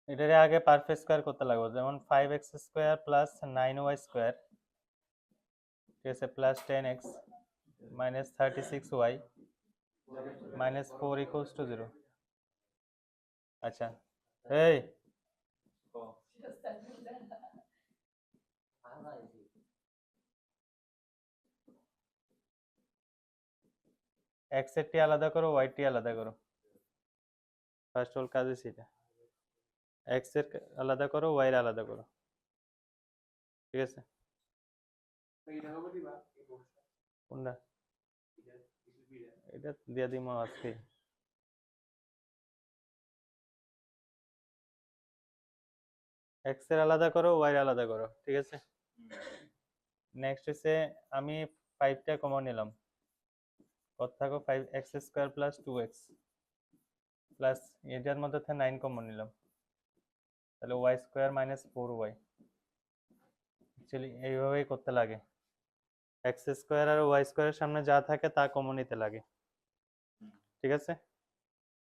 এটারে আগে perfect square করতে লাগবে, যেমন 5x square plus 9y square, ঠিক আছে, plus 10x minus 36y minus 4 equals to 0। আচ্ছা, এই এক্স এর টি আলাদা করো, ওয়াই টি আলাদা করো। ফার্স্ট অল কাজ সেটা, এক্স এর আলাদা করো, ওয়াই এর আলাদা করো, ঠিক আছে। কোনটা? এটা দিয়ে দিমো আজকে। এক্স এর আলাদা করো, ওয়াই এর আলাদা করো, ঠিক আছে। নেক্সট হচ্ছে আমি 5টা কমন নিলাম, কত থাকো 5x square plus 2x plus এটার মধ্যে থেকে 9 কমন নিলাম, তাহলে y square minus 4y। Actually এইভাবেই করতে লাগে, x স্কয়ার আর y স্কয়ারের সামনে যা থাকে তা কমন নিতে লাগে, ঠিক আছে।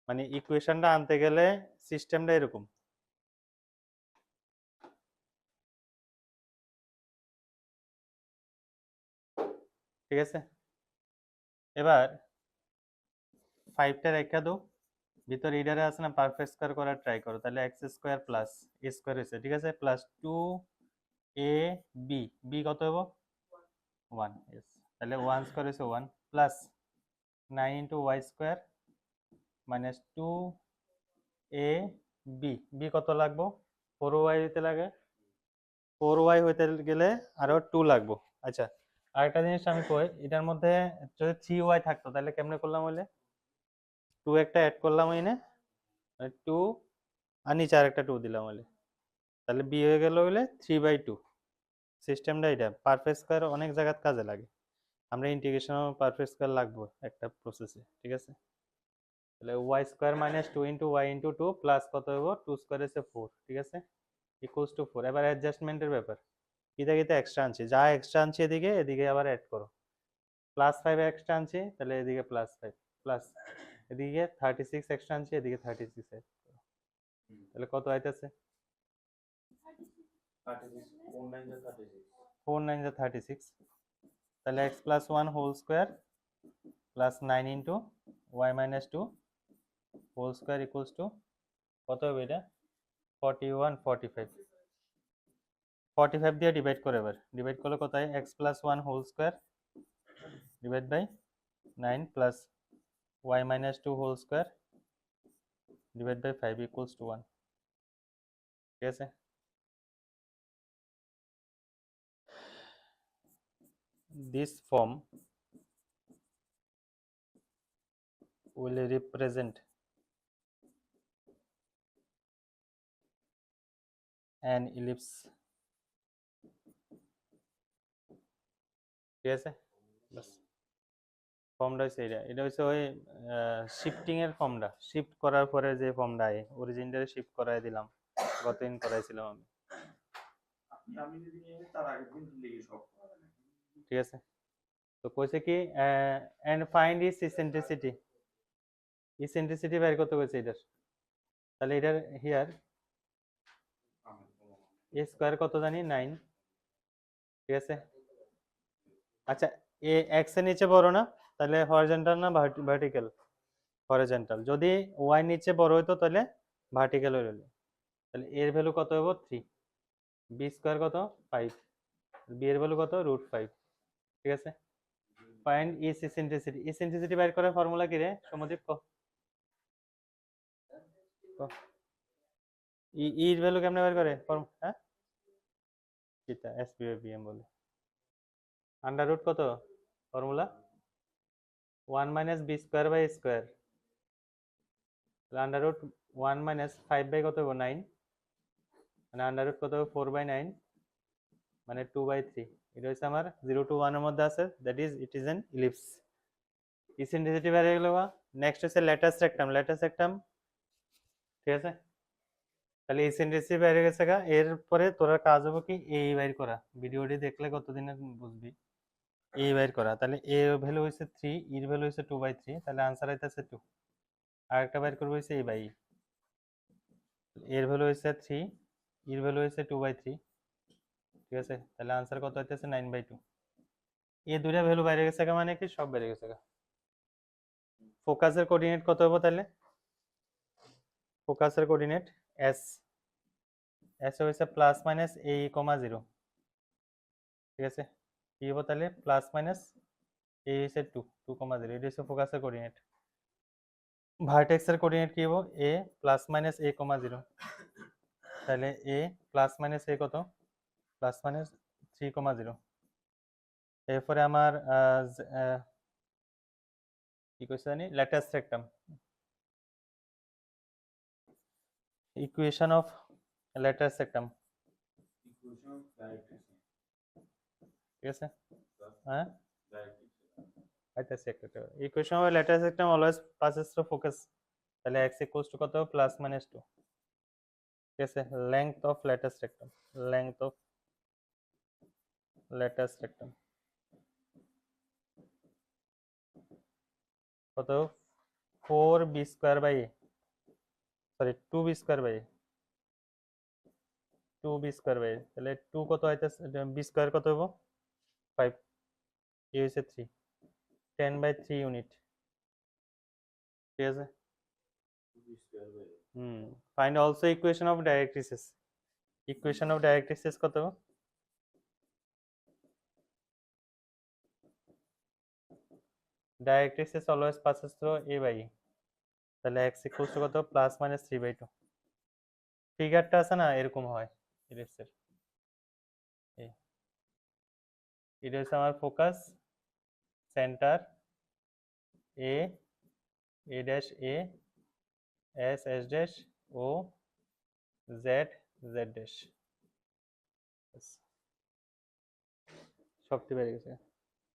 মানে ইকুয়েশনটা আনতে গেলে সিস্টেমটা এরকম। ঠিক আছে, এবার 5টা রেখা দাও, ভিতরে ইডারে আছে না, পারফেক্ট স্কয়ার করার ট্রাই করো, তাহলে x square plus a square হয়েছে, ঠিক আছে, প্লাস 2ab, b কত হবে 1, yes, তাহলে 1 স্কয়ার হয়েছে 1 plus 9 into y square minus 2ab, b কত লাগবো 4y হইতে লাগে, 4y হইতে গেলে আরো 2 লাগবো। আচ্ছা, আরেকটা জিনিস আমি কই, এটার মধ্যে যদি 3y থাকতো তাহলে কেমনে করলাম, হইলে 2 একটা অ্যাড করলাম এনে, 2 আর নিচে আরেকটা 2 দিলাম হইলে, তাহলে b হয়ে গেল হইলে 3/2। সিস্টেমটা এটা, পারফেক্ট স্কয়ার অনেক জায়গায় কাজে লাগে, আমরা ইন্টিগ্রেশন পারফেক্ট স্কয়ার লাগবে একটা প্রসেসে, ঠিক আছে। তাহলে y square minus 2 into y into 2 plus কত হইব 2 স্কয়ার এসে 4, ঠিক আছে, ইকুয়ালস টু 4। এবার অ্যাডজাস্টমেন্টের ব্যাপার, কিতা কিতা এক্সট্রা আনছি, যা এক্সট্রা আনছি এদিকে এদিকে আবার অ্যাড করো, প্লাস 5 এক্সট্রা আনছি তাহলে এদিকে প্লাস 5 প্লাস এদিকে 36 এক্সট্রা আনছি এদিকে 36 অ্যাড করো, তাহলে কত আইতেছে 4 9 যা 36, তাহলে x plus 1 whole square plus 9 into y minus 2 whole square equals to কত হবে এটা 41 45, 45 দিয়ে ডিভাইড করে, এবার ডিভাইড করলে কত হয়, x plus 1 whole square divide by 9 plus y minus 2 whole square divide by 5 equals to 1, ঠিক আছে। This form will represent an ellipse, ঠিক আছে, বাস ফর্মটা হচ্ছে এটা, এটা হচ্ছে ওই শিফটিং এর ফর্মটা, শিফট করার পরে যে ফর্মটা আয় অরিজিনটারে শিফট করাই দিলাম, গতদিন করাইছিলাম আমি, ঠিক আছে। তো কইছে কি and find is eccentricity, eccentricity বের করতে কইছে এটার, তাহলে এটার হিয়ার এ স্কয়ার কত জানি 9, ঠিক আছে। আচ্ছা, এ এক্স এর নিচে বড় না, তাহলে হরিজন্টাল না ভার্টিক্যাল, হরিজন্টাল। যদি ওয়াই নিচে বড় হইতো তাহলে ভার্টিক্যাল হইল, তাহলে এর ভ্যালু কত হবে 3, বি স্কয়ার কত 5, বি এর ভ্যালু কত √5, ঠিক আছে। ফাইন্ড ইস ইসেন্ট্রিসিটি, ইসেন্ট্রিসিটি বের করার ফর্মুলা কি রে সমদীপ, ই এর ভ্যালু কেমনে বের করে হ্যাঁ কিটা এসপি বাই বিএম বলে, আন্ডার রুট কত formula 1 minus B square by square, under root 1 minus 5 by কত হবে 9, মানে আন্ডার রুট কত হবে 4/9 মানে 2/3, এটা হচ্ছে আমার 0 to 1 এর মধ্যে আছে, that is it is an ellipse. Eccentricity বের হয়ে গেল। নেক্সট হচ্ছে ল্যাটাস রেক্টাম, ল্যাটাস রেক্টাম, ঠিক আছে। তাহলে ইসেন্ট্রিসিটি বের হয়ে গেছে গা, এরপরে তোরা কাজ হবে কি এই বাইর করা, ভিডিওটি দেখলে কতদিনে বুঝবি, এই বাইর করা। তাহলে এ ভ্যালু হইছে 3, এর ভ্যালু হইছে 2/3, তাহলে आंसर আইতাছে 2। আরেকটা বাইর করব হইছে এই বাই, এর ভ্যালু হয়েছে 3, এর ভ্যালু হয়েছে 2/3, ঠিক আছে? তাহলে আনসার কত হইতেছে 9/2। এই দুইটা ভ্যালু বাইরে গেছে মানে কি সব বেড়ে গেছে। ফোকাসের কোঅর্ডিনেট কত হবে তাহলে? ফোকাসের কোঅর্ডিনেট s হয়েছে প্লাস মাইনাস a, 0, ঠিক আছে? কি হবে তাহলে প্লাস মাইনাস a হয়েছে 2, 2,0, এটা হচ্ছে ফোকাসের কোঅর্ডিনেট। ভার্টেক্সের কোঅর্ডিনেট কি হবে? a প্লাস মাইনাস a, 0, তাহলে a প্লাস মাইনাস a কত? Plus minus 3,0। এরপরে আমার কি কইছে জানি latus rectum, equation of latus rectum, ঠিক আছে? হ্যাঁ আইতাছে একটা equation of latus rectum always passes through focus, তাহলে x ইকুয়ালস টু কত প্লাস মাইনাস 2, ঠিক আছে? Length of latus rectum, length of latus rectum কত 4b square by a, sorry 2b square by a, 2b square by a, তাহলে 2 কত হইতাছে b square কত হইব 5, a হইছে 3, 10/3 ইউনিট, ঠিক আছে? Find also equation of directrix, equation of directrix কত? Directrix always passes through a by e, তাহলে x ইকুয়ালস টু কত প্লাস মাইনাস 3/2। ফিগারটা আছে না এরকম হয় ইলিপসের, এটা হচ্ছে আমার focus, centre a, a dash a, s, s dash, o, z, z dash, শক্তি বেড়ে গেছে।